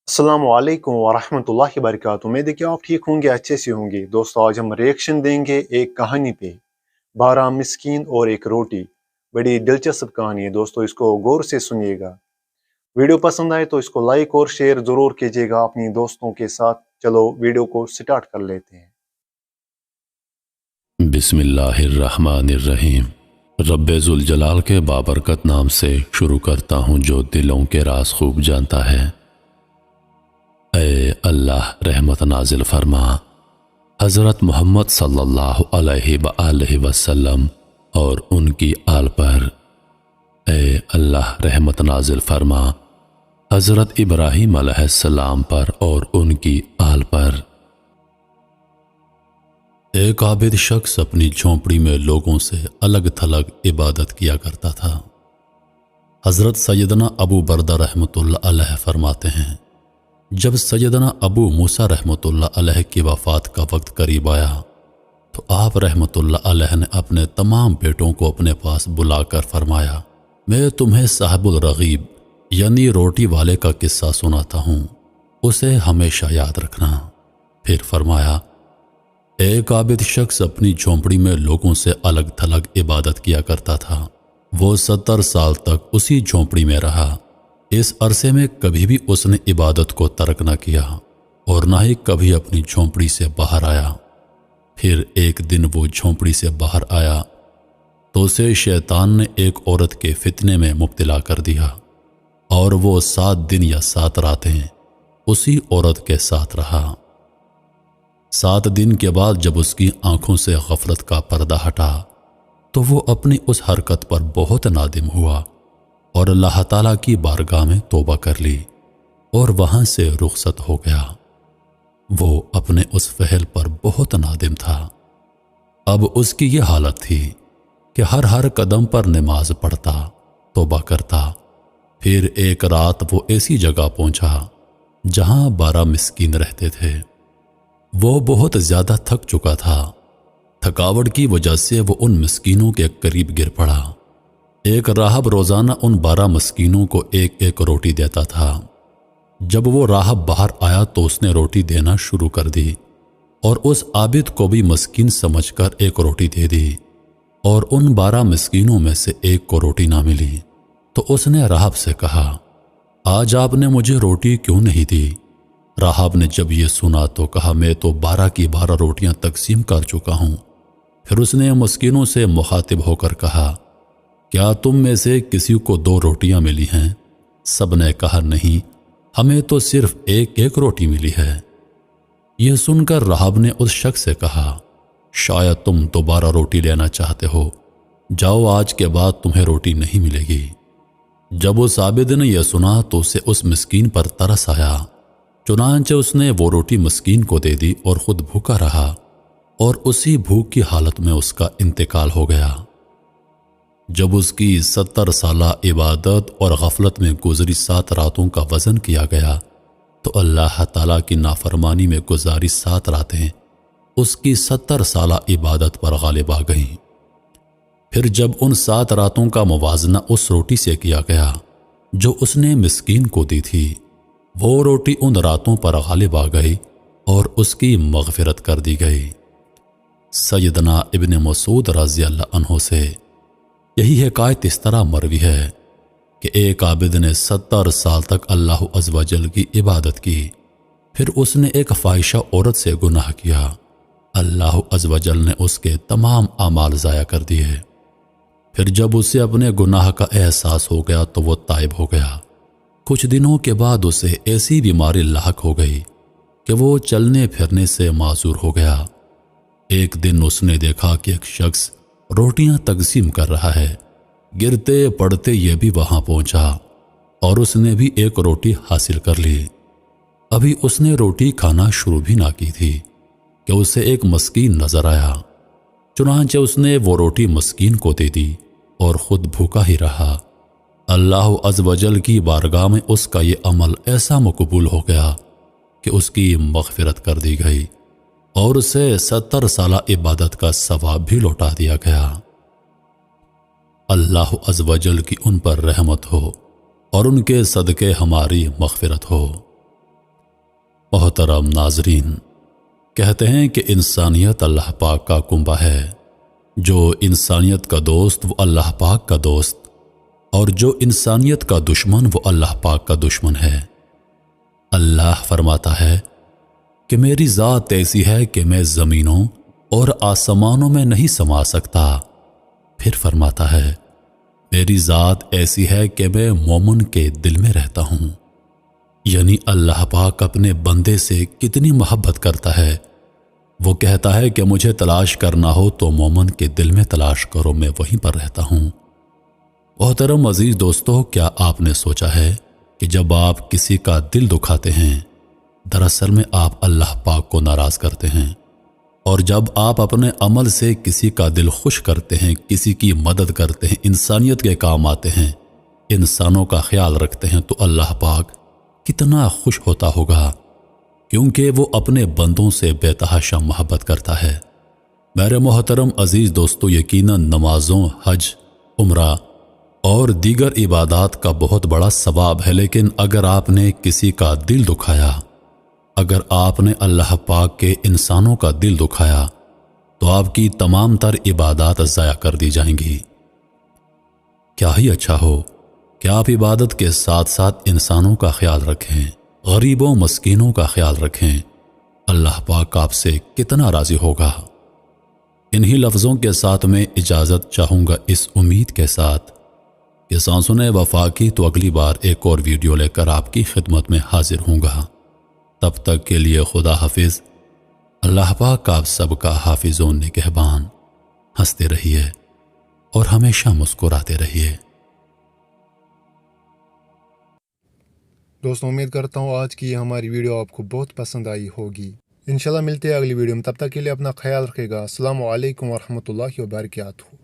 अस्सलाम वालेकुम वरहमतुल्लाहि वबरकातुहू। मैं देखिए आप ठीक होंगे, अच्छे से होंगे। दोस्तों आज हम रिएक्शन देंगे एक कहानी पे, 12 मिस्कीन और एक रोटी। बड़ी दिलचस्प कहानी है दोस्तों, इसको गौर से सुनिएगा। वीडियो पसंद आए तो इसको लाइक और शेयर जरूर कीजिएगा अपनी दोस्तों के साथ। चलो वीडियो को स्टार्ट कर लेते हैं। बिस्मिल्लाहिर्रहमानिर्रहीम। रब्बे जुल जलाल के बाबरकत नाम से शुरू करता हूँ जो दिलों के राज खूब जानता है। ए अल्लाह रहमत नाजिल फरमा हज़रत मोहम्मद सल्लल्लाहु अलैहि वसल्लम और उनकी आल पर। ए अल्लाह रहमत नाजिल फरमा हज़रत इब्राहीम अलैहिस्सलाम पर और उनकी आल पर। एक आबिद शख्स अपनी झोंपड़ी में लोगों से अलग थलग इबादत किया करता था। हज़रत सैयदना अबू बरदा रहमतुल्लाह अलैह फरमाते हैं, जब सैयदना अबू मूसा रहमतुल्लाह अलैह की वफ़ात का वक्त करीब आया तो आप रहमतुल्लाह अलैह ने अपने तमाम बेटों को अपने पास बुलाकर फरमाया, मैं तुम्हें साहिबुल रगीब यानी रोटी वाले का किस्सा सुनाता हूँ, उसे हमेशा याद रखना। फिर फरमाया, एक आबिद शख्स अपनी झोंपड़ी में लोगों से अलग थलग इबादत किया करता था। वो 70 साल तक उसी झोंपड़ी में रहा। इस अरसे में कभी भी उसने इबादत को तर्क न किया और न ही कभी अपनी झोंपड़ी से बाहर आया। फिर एक दिन वो झोंपड़ी से बाहर आया तो उसे शैतान ने एक औरत के फितने में मुब्तला कर दिया और वो 7 दिन या 7 रातें उसी औरत के साथ रहा। 7 दिन के बाद जब उसकी आंखों से गफलत का पर्दा हटा तो वो अपनी उस हरकत पर बहुत नादिम हुआ और अल्लाह ताला की बारगाह में तौबा कर ली और वहां से रुखसत हो गया। वो अपने उस फहल पर बहुत नादिम था। अब उसकी ये हालत थी कि हर कदम पर नमाज पढ़ता, तौबा करता। फिर एक रात वो ऐसी जगह पहुंचा जहां 12 मिस्कीन रहते थे। वो बहुत ज्यादा थक चुका था। थकावट की वजह से वो उन मिस्कीनों के करीब गिर पड़ा। एक राहब रोजाना उन 12 मिस्कीनों को एक एक रोटी देता था। जब वो राहब बाहर आया तो उसने रोटी देना शुरू कर दी और उस आबिद को भी मिस्कीन समझकर एक रोटी दे दी और उन 12 मिस्कीनों में से एक को रोटी ना मिली तो उसने राहब से कहा, आज आपने मुझे रोटी क्यों नहीं दी? राहब ने जब ये सुना तो कहा, मैं तो 12 की 12 रोटियां तकसीम कर चुका हूं। फिर उसने मिस्कीनों से मुखातिब होकर कहा, क्या तुम में से किसी को 2 रोटियां मिली हैं? सब ने कहा, नहीं, हमें तो सिर्फ एक एक रोटी मिली है। यह सुनकर राहब ने उस शख्स से कहा, शायद तुम दोबारा रोटी लेना चाहते हो, जाओ, आज के बाद तुम्हें रोटी नहीं मिलेगी। जब उस आबिद ने यह सुना तो उसे उस मिस्कीन पर तरस आया। चुनांचे उसने वो रोटी मिस्कीन को दे दी और खुद भूखा रहा और उसी भूख की हालत में उसका इंतकाल हो गया। जब उसकी 70 साला इबादत और गफलत में गुजरी 7 रातों का वजन किया गया तो अल्लाह ताला की नाफरमानी में गुजारी 7 रातें उसकी 70 साला इबादत पर गालिब आ गईं। फिर जब उन 7 रातों का मुवाजना उस रोटी से किया गया जो उसने मिस्कीन को दी थी, वो रोटी उन रातों पर गालिब आ गई और उसकी मग़फ़िरत कर दी गई। सैयदना इब्न मसूद रज़ी अल्लाह अन्हु से यही हिकायत इस तरह मरवी है कि एक आबिद ने 70 साल तक अल्लाह अज़्ज़ व जल की इबादत की। फिर उसने एक फ़ाहिशा औरत से गुनाह किया। अल्लाह अज़्ज़ व जल ने उसके तमाम आमाल ज़ाया कर दिए। फिर जब उसे अपने गुनाह का एहसास हो गया तो वो ताइब हो गया। कुछ दिनों के बाद उसे ऐसी बीमारी लाहक हो गई कि वो चलने फिरने से माजूर हो गया। एक दिन उसने देखा कि एक शख्स रोटियां तकसीम कर रहा है। गिरते पड़ते ये भी वहां पहुंचा और उसने भी एक रोटी हासिल कर ली। अभी उसने रोटी खाना शुरू भी ना की थी कि उसे एक मस्कीन नजर आया। चुनांचे उसने वो रोटी मस्कीन को दे दी और खुद भूखा ही रहा। अल्लाह अज़्ज़ व जल की बारगाह में उसका ये अमल ऐसा मकबूल हो गया कि उसकी मग़फ़िरत कर दी गई और उसे 70 साला इबादत का सवाब भी लौटा दिया गया। अल्लाह अज़्ज़ व जल की उन पर रहमत हो और उनके सदक़े हमारी मग़फ़िरत हो। मोहतरम नाजरीन, कहते हैं कि इंसानियत अल्लाह पाक का कुंबा है। जो इंसानियत का दोस्त वो अल्लाह पाक का दोस्त, और जो इंसानियत का दुश्मन वो अल्लाह पाक का दुश्मन है। अल्लाह फरमाता है कि मेरी ज़ात ऐसी है कि मैं ज़मीनों और आसमानों में नहीं समा सकता। फिर फरमाता है मेरी ज़ात ऐसी है कि मैं मोमिन के दिल में रहता हूँ। यानी अल्लाह पाक अपने बंदे से कितनी मोहब्बत करता है। वो कहता है कि मुझे तलाश करना हो तो मोमिन के दिल में तलाश करो, मैं वहीं पर रहता हूँ। मोहतरम अजीज दोस्तों, क्या आपने सोचा है कि जब आप किसी का दिल दुखाते हैं, दरअसल में आप अल्लाह पाक को नाराज़ करते हैं, और जब आप अपने अमल से किसी का दिल खुश करते हैं, किसी की मदद करते हैं, इंसानियत के काम आते हैं, इंसानों का ख्याल रखते हैं, तो अल्लाह पाक कितना खुश होता होगा, क्योंकि वो अपने बंदों से बेतहाशा मोहब्बत करता है। मेरे मोहतरम अजीज दोस्तों, यकीनन नमाजों, हज, उम्रा और दीगर इबादात का बहुत बड़ा सवाब है, लेकिन अगर आपने किसी का दिल दुखाया, अगर आपने अल्लाह पाक के इंसानों का दिल दुखाया, तो आपकी तमाम तर इबादात ज़ाया कर दी जाएंगी। क्या ही अच्छा हो कि आप इबादत के साथ साथ इंसानों का ख्याल रखें, गरीबों मस्कीनों का ख्याल रखें। अल्लाह पाक आपसे कितना राज़ी होगा। इन्हीं लफ्ज़ों के साथ मैं इजाज़त चाहूँगा, इस उम्मीद के साथ कि सांसुने वफा की तो अगली बार एक और वीडियो लेकर आपकी खिदमत में हाजिर होऊंगा। तब तक के लिए खुदा हाफिज़। अल्लाह पाक आप सबका हाफिज़ व निगहबान। हंसते रहिए और हमेशा मुस्कुराते रहिए। दोस्तों, उम्मीद करता हूँ आज की हमारी वीडियो आपको बहुत पसंद आई होगी। इंशाल्लाह मिलते हैं अगली वीडियो में, तब तक के लिए अपना ख्याल रखिएगा। अस्सलामु अलैकुम वरहमतुल्लाहि वबरकातुहू।